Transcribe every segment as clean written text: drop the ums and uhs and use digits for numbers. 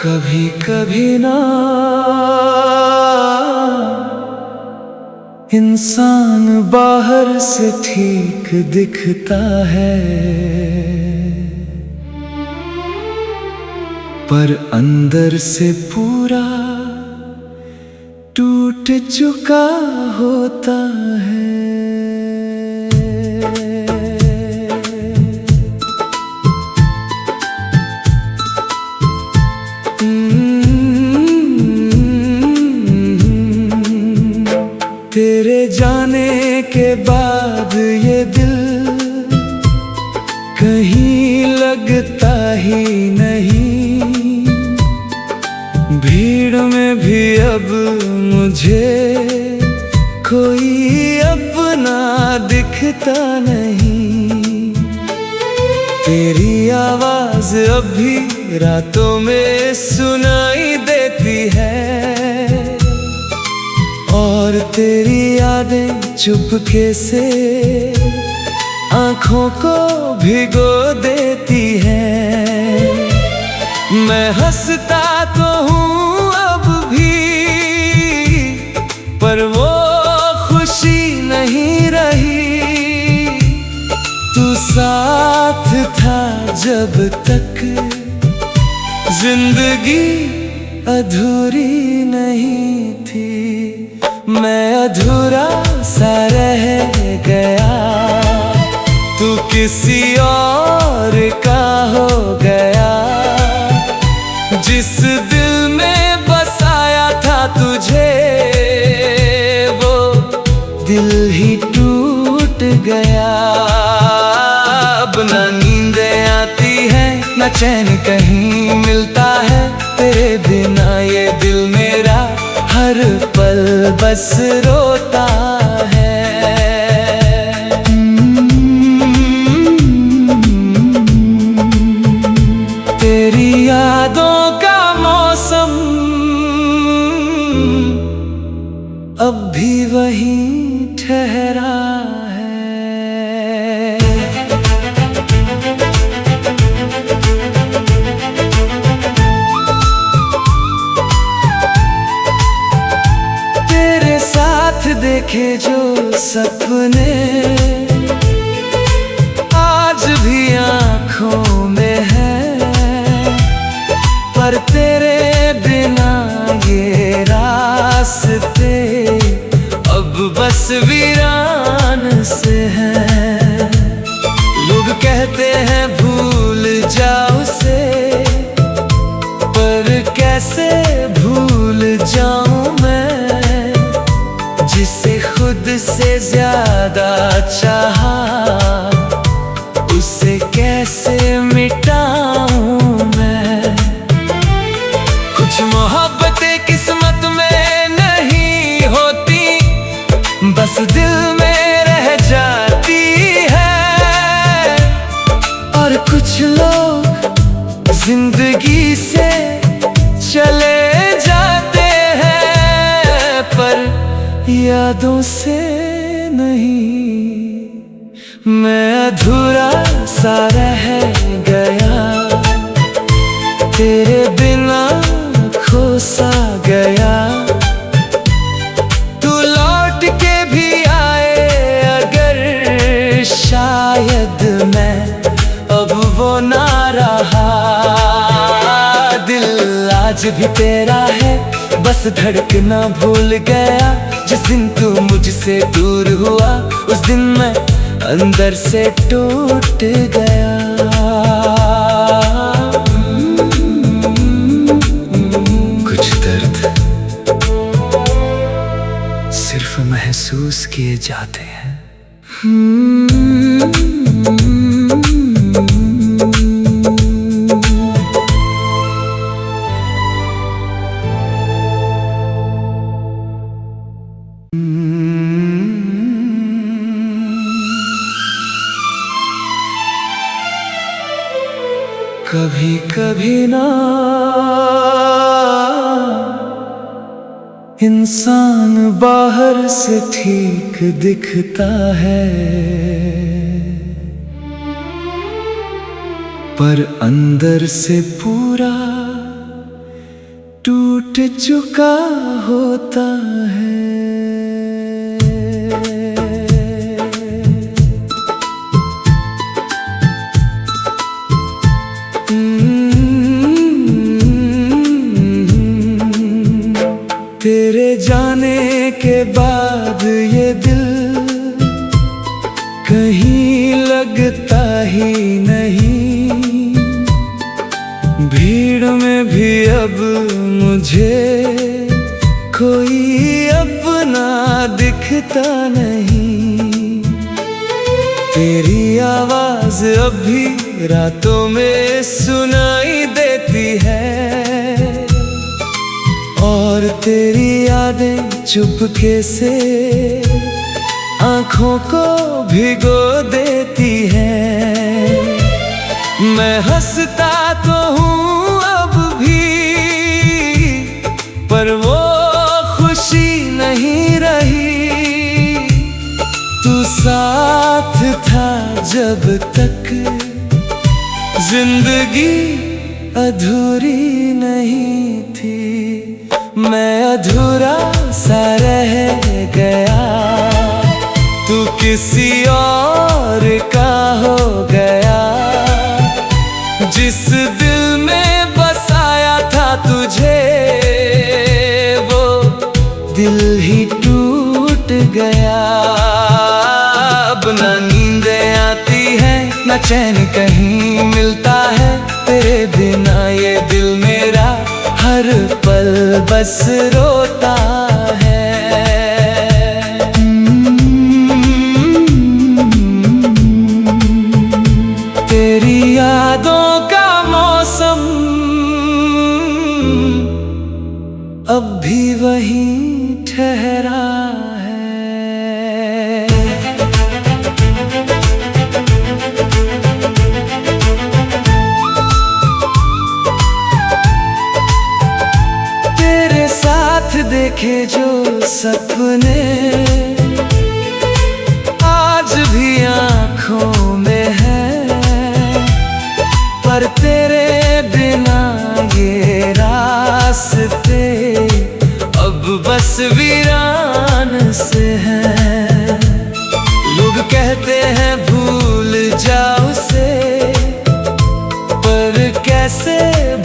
कभी कभी ना इंसान बाहर से ठीक दिखता है, पर अंदर से पूरा टूट चुका होता है। तेरे जाने के बाद ये दिल कहीं लगता ही नहीं, भीड़ में भी अब मुझे कोई अपना दिखता नहीं। तेरी आवाज अब भी रातों में सुनाई देती है, और तेरी यादें चुपके से आँखों को भिगो देती हैं। मैं हंसता तो हूँ अब भी, पर वो खुशी नहीं रही। तू साथ था जब तक जिंदगी अधूरी नहीं थी। मैं अधूरा सा रह गया, तू किसी और का हो गया। जिस दिल में बसाया था तुझे, वो दिल ही टूट गया। अब ना नींदें आती है, ना चैन कहीं मिलता है। तेरे बिना ये दिल मेरा हर पल बस रोता है। तेरी यादों का मौसम अब भी वहीं ठहरा है। देखे जो सपने आज भी आँखों में है, पर तेरे बिना ये रास्ते अब बस वीरान से हैं। लोग कहते हैं भूल जाओ उसे, पर कैसे भूल जाऊं मैं, जिसे खुद से ज्यादा चाहा। उसे कैसे मिटाऊं मैं। कुछ मोहब्बतें किस्मत में नहीं होती, बस दिल में रह जाती है। और कुछ लोग जिंदगी से चले जाते हैं, पर यादों से नहीं। मैं अधूरा सा रह गया, तेरे बिना खो सा गया। तू लौट के भी आए अगर, शायद मैं अब वो ना रहा। दिल आज भी तेरा है, बस धड़कना भूल गया। जिस दिन तू मुझसे दूर हुआ, उस दिन मैं अंदर से टूट गया। कुछ दर्द सिर्फ महसूस किए जाते हैं। कभी कभी ना इंसान बाहर से ठीक दिखता है, पर अंदर से पूरा टूट चुका होता है। तेरे जाने के बाद ये दिल कहीं लगता ही नहीं, भीड़ में भी अब मुझे कोई अपना दिखता नहीं। तेरी आवाज अब भी रातों में सुनाई देती है और तेरी यादें चुपके से आँखों को भिगो देती है। मैं हंसता तो हूँ अब भी, पर वो खुशी नहीं रही। तू साथ था जब तक जिंदगी अधूरी नहीं थी। मैं अधूरा सा रह गया, तू किसी और का हो गया। जिस दिल में बसाया था तुझे, वो दिल ही टूट गया। अब ना नींदें आती है, ना चैन कहीं मिलता है। तेरे बिना ये दिल मेरा हर पल बस रोता है। तेरी यादों का मौसम अब भी वहीं ठहरा है। तेरे साथ देखे जो सपने आज भी आँखों में है, पर तेरे बिना ये रास्ते अब बस वीरान से हैं। लोग कहते हैं भूल जाओ उसे, पर कैसे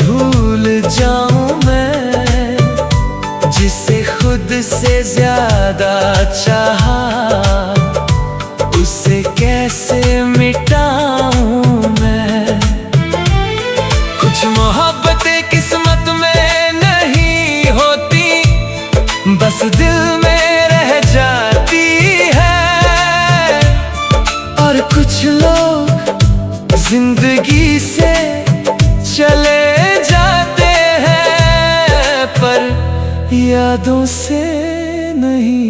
भूल जाऊं मैं, जिसे खुद से ज्यादा चाहा। उसे कैसे मिटाऊं मैं। कुछ मोहब्बतें किस्मत में नहीं होती, बस दिल में रह जाती है। और कुछ लोग जिंदगी से चले जाते हैं, पर यादों से नहीं।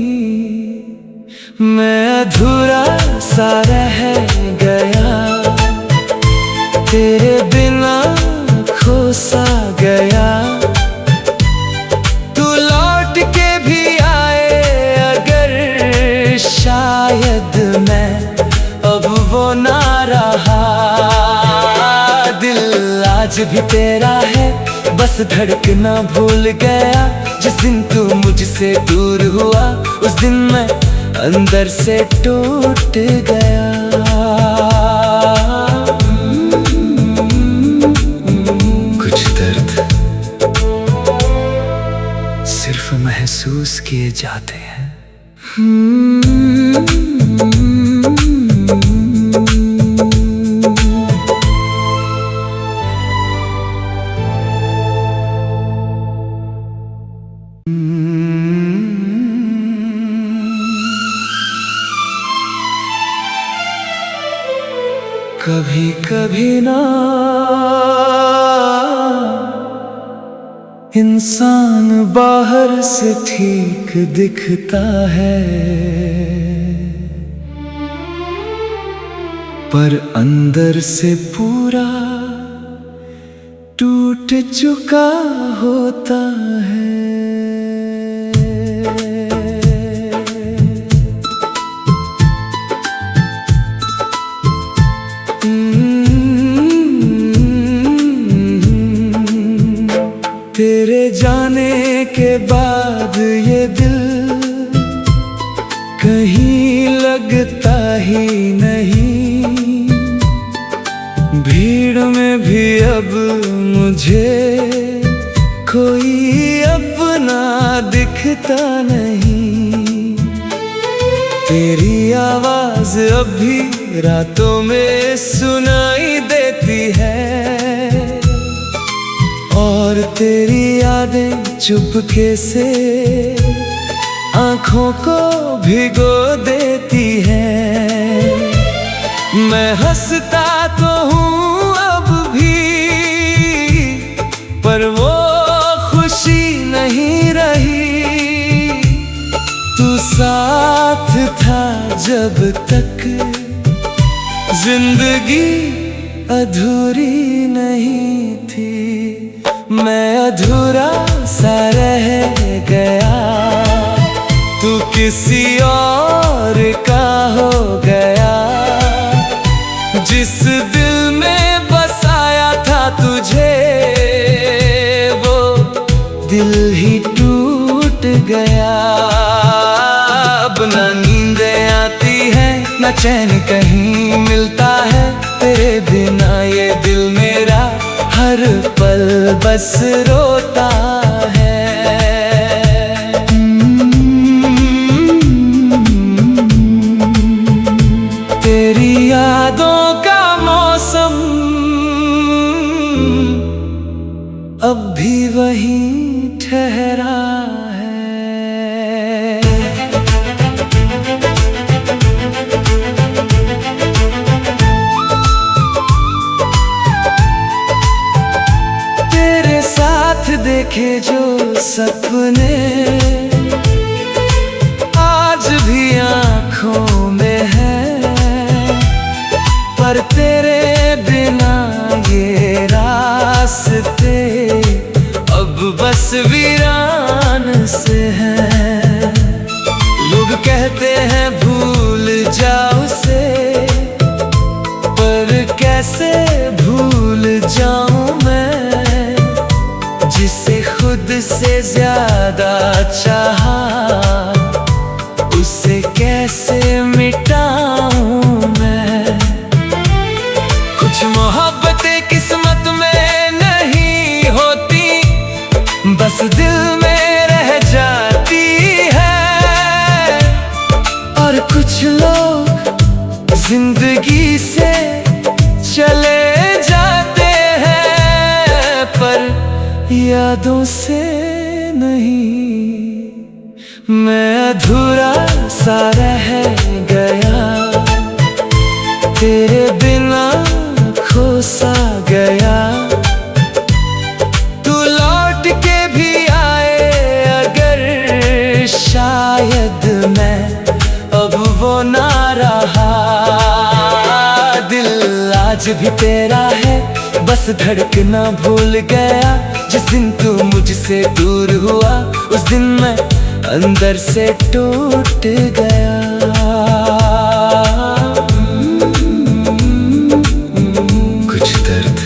मैं अधूरा सा रह गया, तेरे बिना खो सा गया। तू लौट के भी आए अगर, शायद मैं अब वो ना रहा। दिल आज भी तेरा है, बस धड़कना भूल गया। जिस दिन तू मुझसे दूर हुआ, उस दिन मैं अंदर से टूट गया। कुछ दर्द सिर्फ महसूस किए जाते हैं। कभी कभी ना इंसान बाहर से ठीक दिखता है, पर अंदर से पूरा टूट चुका होता है। तेरे जाने ही नहीं, भीड़ में भी अब मुझे कोई अपना दिखता नहीं। तेरी आवाज अब भी रातों में सुनाई देती है, और तेरी यादें चुपके से आँखों को भिगो देती है। मैं हंसता तो हूँ अब भी, पर वो खुशी नहीं रही। तू साथ था जब तक जिंदगी अधूरी नहीं थी। मैं अधूरा सा रह गया, तू किसी और का हो गया। जिस दिल में बसाया था तुझे, वो दिल ही टूट गया। अब ना नींदें आती है, ना चैन कहीं मिलता है। तेरे बिना ये दिल मेरा हर पल बस रोता है। तेरी यादों का मौसम अब भी वहीं ठहरा है। तेरे साथ देखे जो सपने आज भी आँखों में है, पर तेरे बिना ये रास्ते अब बस वीरान से हैं। लोग कहते हैं भूल जाओ उसे, पर कैसे भूल जाऊं मैं, जिसे खुद से ज्यादा चाहा, उसे कैसे मिटाऊं मैं। कुछ मोहब्बतें किस्मत में नहीं होती, बस दिल में रह जाती है। और कुछ लोग जिंदगी से चले जाते हैं, पर यादों से नहीं। मैं अधूरा सा रह गया, तेरे बिना खो सा गया। तू लौट के भी आए अगर, शायद मैं अब वो ना रहा। दिल आज भी तेरा है, बस धड़कना भूल गया। जिस दिन तू मुझसे दूर हुआ, उस दिन मैं अंदर से टूट गया। कुछ दर्द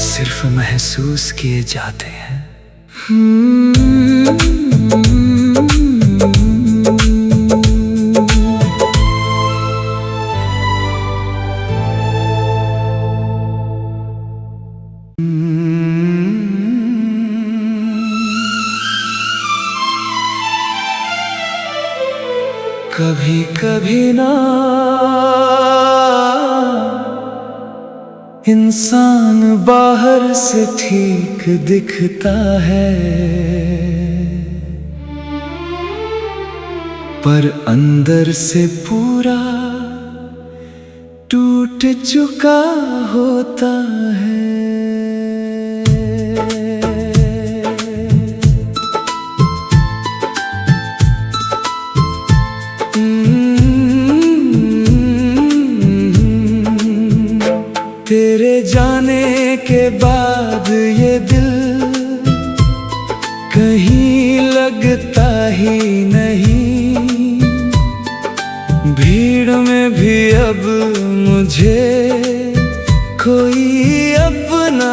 सिर्फ महसूस किए जाते हैं। कभी कभी ना इंसान बाहर से ठीक दिखता है, पर अंदर से पूरा टूट चुका होता है। तेरे जाने के बाद ये दिल कहीं लगता ही नहीं, भीड़ में भी अब मुझे कोई अपना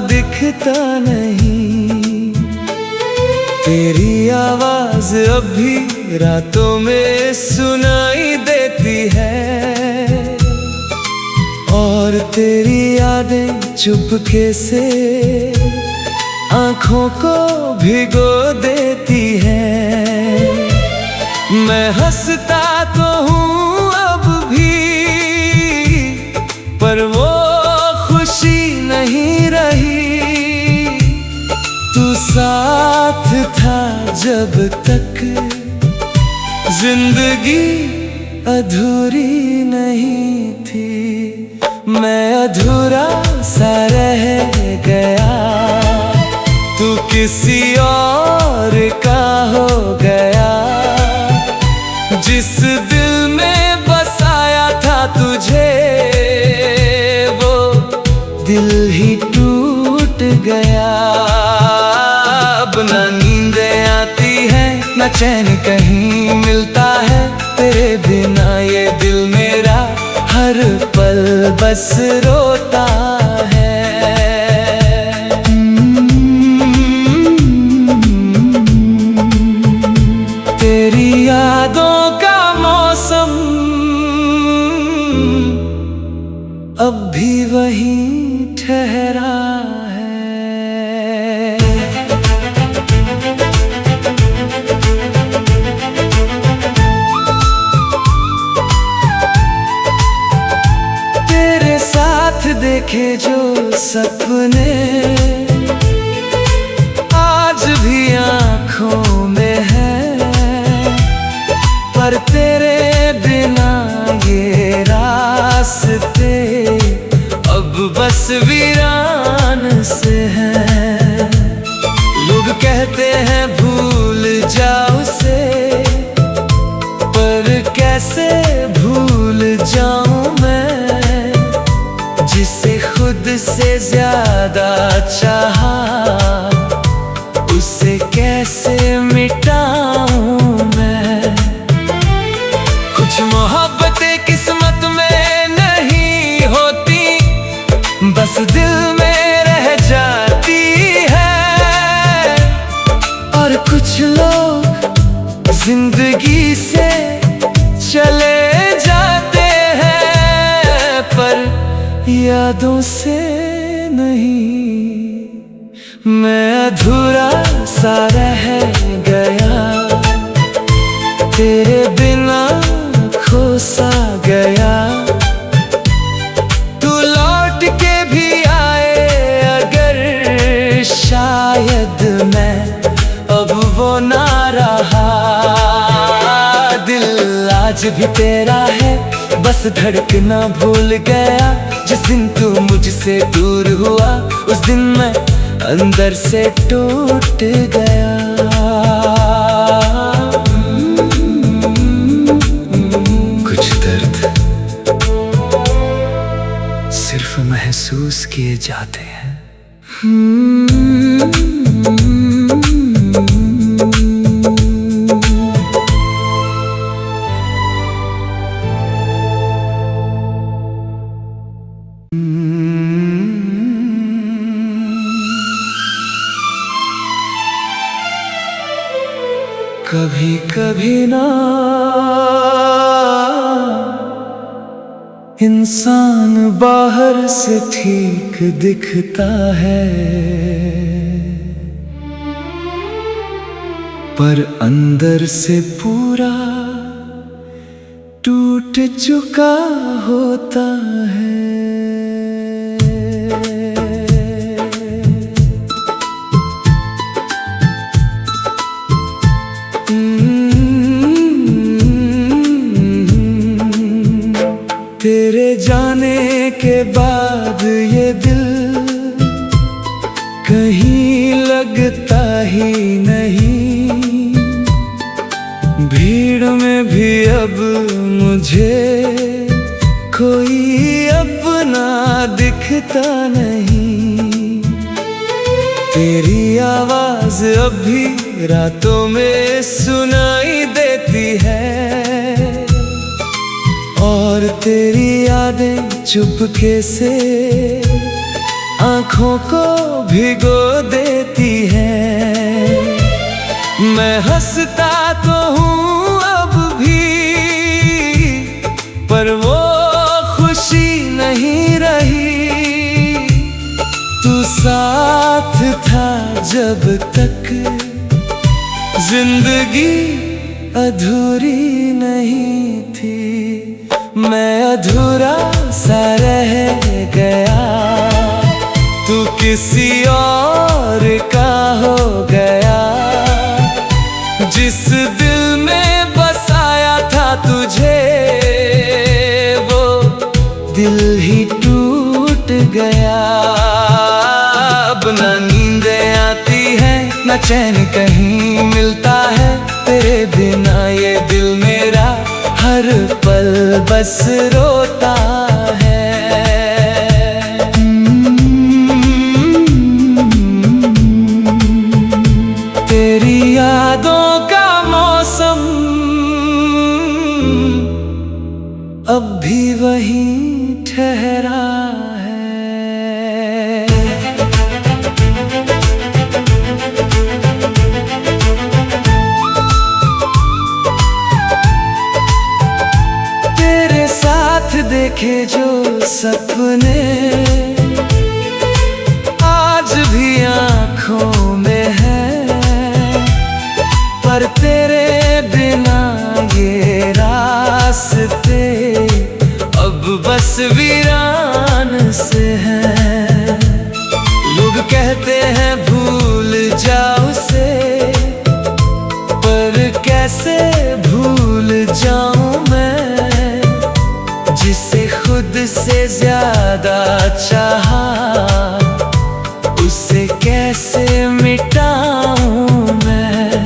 दिखता नहीं। तेरी आवाज अब भी रातों में सुनाई देती है, और तेरी यादें चुपके से आँखों को भिगो देती है। मैं हंसता तो हूँ अब भी, पर वो खुशी नहीं रही। तू साथ था जब तक जिंदगी अधूरी नहीं थी। मैं अधूरा सा रह गया, तू किसी और का हो गया। जिस दिल में बसाया था तुझे, वो दिल ही टूट गया। अब ना नींदें आती है, ना चैन कहीं मिलता है। तेरे बिना ये दिल मेरा हर पल बस रोता है। तेरी यादों का मौसम अब भी वहीं ठहरा है। तेरे साथ देखे जो सपने आज भी आँखों में है, पर तेरे बिना ये रास्ते अब बस वीरान से हैं। लोग कहते हैं भूल जाओ उसे, पर कैसे भूल जाऊं मैं, जिसे खुद से ज्यादा चाहा, उसे कैसे मिटाऊं मैं। कुछ मोहब्बतें किस्मत में नहीं होती, बस दिल में रह जाती है। और कुछ लोग जिंदगी से चले जाते हैं, पर यादों से नहीं। मैं अधूरा सा रह गया, तेरे बिना खो सा गया। तू लौट के भी आए अगर, शायद मैं अब वो ना रहा। दिल आज भी तेरा है, बस धड़कना भूल गया। जिस दिन तू मुझसे दूर हुआ, उस दिन मैं अंदर से टूट गया। कुछ दर्द सिर्फ महसूस किए जाते हैं। कभी कभी ना इंसान बाहर से ठीक दिखता है, पर अंदर से पूरा टूट चुका होता है। तेरे जाने के बाद ये दिल कहीं लगता ही नहीं। भीड़ में भी अब मुझे कोई अपना दिखता नहीं। तेरी आवाज अब भी रातों में सुनाई देती है, और तेरी यादें चुपके से आँखों को भिगो देती है। मैं हंसता तो हूँ साथ था जब तक जिंदगी अधूरी नहीं थी। मैं अधूरा सा रह गया, तू किसी और का हो गया। जिस दिल में बसाया था तुझे, वो दिल ही टूट गया। अब ना नींदें आती है, ना चैन कहीं मिलता है। तेरे बिना ये दिल मेरा हर पल बस रोता है। तेरी यादों का मौसम अब भी वहीं ठहरा है। तेरे साथ देखे जो सपने आज भी आँखों में है, पर तेरे बिना ये रास्ते अब बस वीरान से हैं। लोग कहते हैं भूल जाओ उसे, पर कैसे भूल जाऊं मैं, जिसे खुद से ज्यादा चाहा। उसे कैसे मिटाऊं मैं।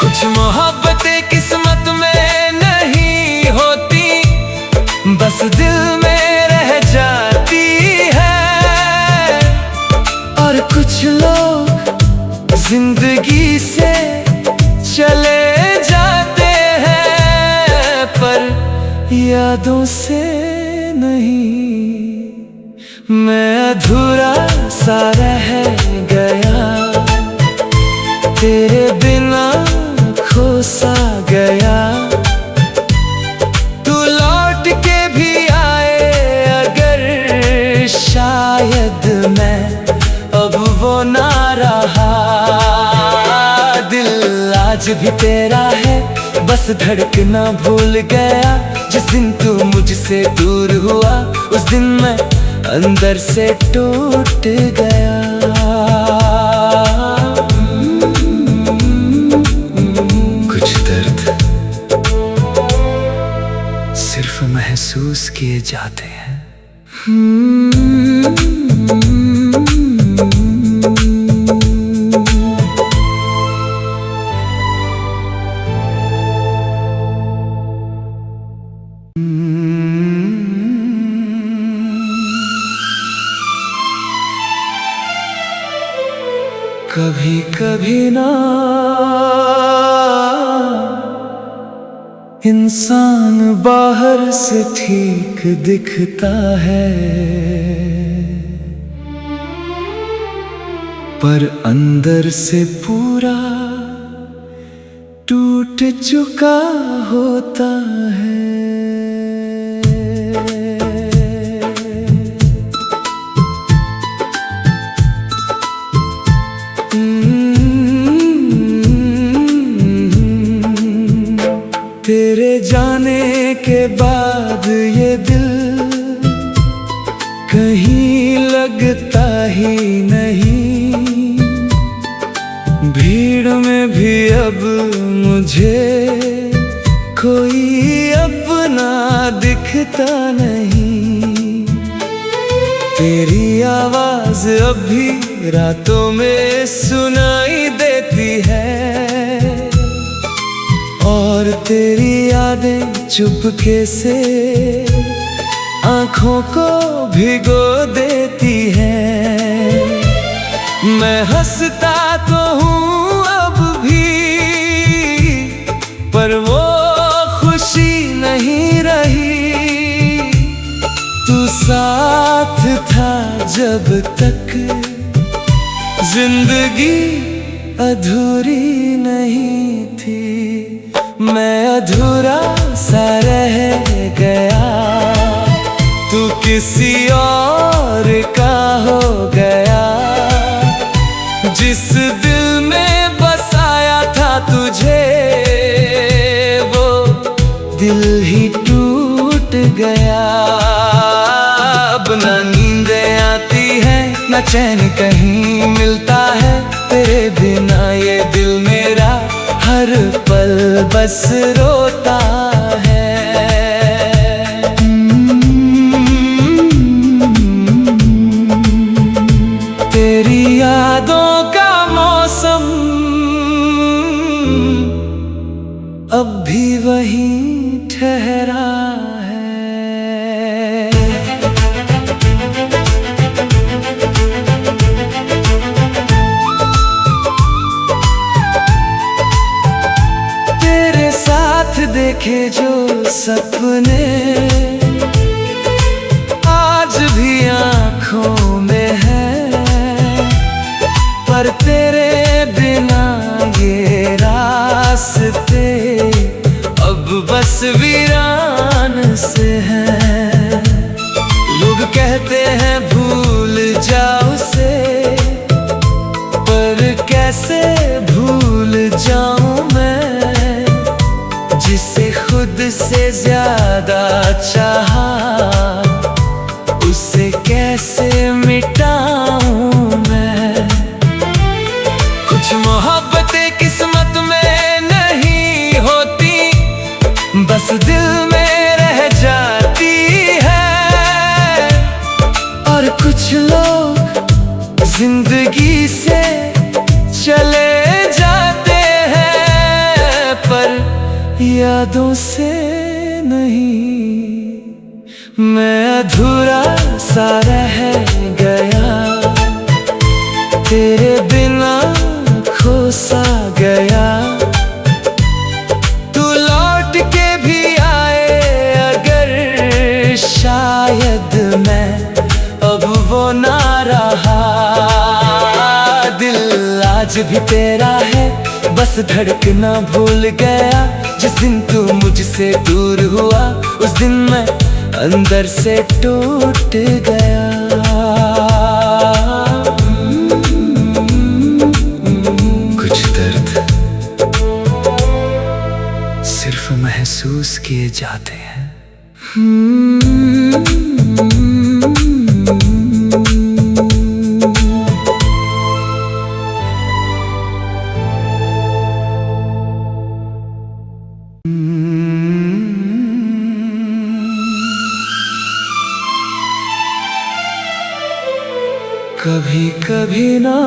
कुछ मोहब्बतें किस्मत में नहीं होती, बस दिल में रह जाती है। और कुछ लोग जिंदगी से चले जाते हैं, पर यादों से नहीं। मैं अधूरा सा रह गया, तेरे बिना खो सा गया। तू लौट के भी आए अगर, शायद मैं अब वो ना रहा। दिल आज भी तेरा है, बस धड़कना भूल गया। जिस दिन तू मुझसे दूर हुआ, उस दिन मैं अंदर से टूट गया। कुछ दर्द सिर्फ महसूस किए जाते हैं। कभी कभी ना इंसान बाहर से ठीक दिखता है, पर अंदर से पूरा टूट चुका होता है। तेरे जाने के बाद ये दिल कहीं लगता ही नहीं। भीड़ में भी अब मुझे कोई अपना दिखता नहीं। तेरी आवाज अब भी रातों में सुनाई देती है, और तेरी यादें चुपके से आँखों को भिगो देती हैं। मैं हंसता तो हूँ अब भी, पर वो खुशी नहीं रही। तू साथ था जब तक जिंदगी अधूरी नहीं थी। मैं अधूरा सा रह गया, तू किसी और का हो गया। दिल ही टूट गया। अब ना नींदें आती है, ना चैन कहीं मिलता है, तेरे बिना ये दिल मेरा हर पल बस रोता है। तेरी यादों का मौसम अब भी वहीं ठहरा है। तेरे साथ देखे जो सपने आज भी आँखों में है, पर तेरे बिना ये रास्ते अब बस वीरान से हैं। लोग कहते हैं भूल जाओ उसे, पर कैसे भूल जाऊं मैं, जिसे खुद से ज्यादा चाहा, उसे कैसे मिटाऊं मैं। कुछ मोहब्बतें किस्मत में नहीं होती, बस दिल में रह जाती है। और कुछ लोग जिंदगी से चले जाते हैं, पर यादों से नहीं। मैं अधूरा सा रह गया, तेरे बिना खो सा गया। तू लौट के भी आए अगर, शायद मैं अब वो ना रहा। दिल आज भी तेरा है, बस धड़कना भूल गया। जिस दिन तू मुझसे दूर हुआ, उस दिन मैं अंदर से टूट गया। कुछ दर्द सिर्फ महसूस किए जाते हैं। कभी कभी ना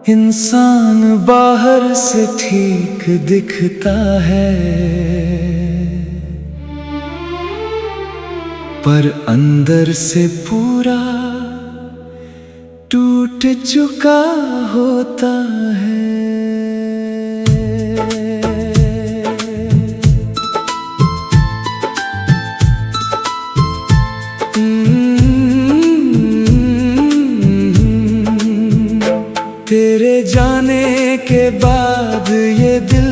इंसान बाहर से ठीक दिखता है, पर अंदर से पूरा टूट चुका होता है। तेरे जाने के बाद ये दिल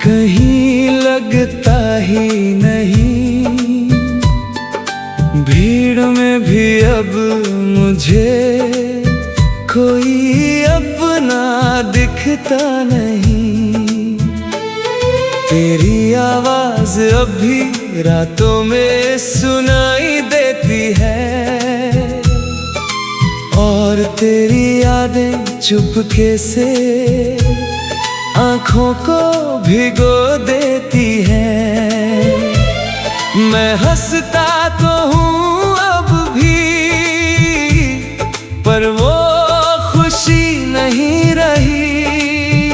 कहीं लगता ही नहीं। भीड़ में भी अब मुझे कोई अपना दिखता नहीं। तेरी आवाज अब भी रातों में सुनाई देती है, और तेरी यादें चुपके से आँखों को भिगो देती हैं। मैं हंसता तो हूँ अब भी, पर वो खुशी नहीं रही।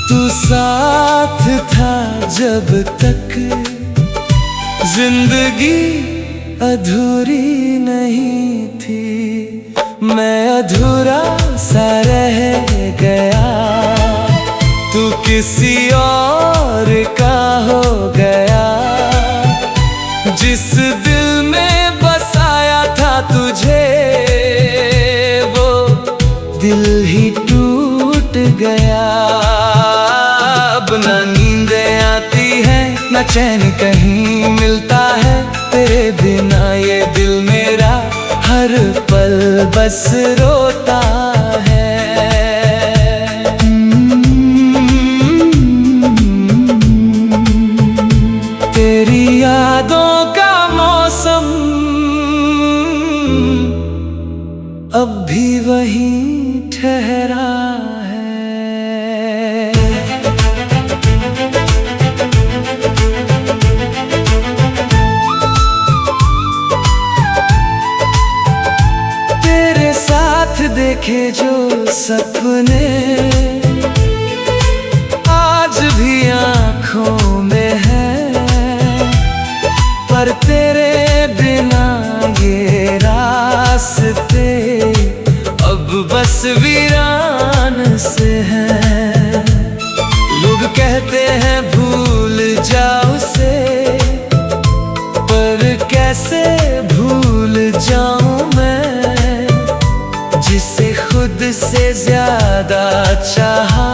तू साथ था जब तक जिंदगी अधूरी नहीं थी। मैं अधूरा सा रह गया, तू किसी और का हो गया। जिस दिल में बसाया था तुझे, वो दिल ही टूट गया। अब ना नींदें आती है, ना चैन कहीं मिलता है, तेरे बिना ये दिल मेरा हर पल बस रोता है। देखे जो सपने आज भी आँखों में है, पर तेरे बिना ये रास्ते अब बस वीरान से हैं। लोग कहते हैं भूल जाओ उसे, पर कैसे भूल जाऊं मैं जिसे खुद से ज्यादा चाहा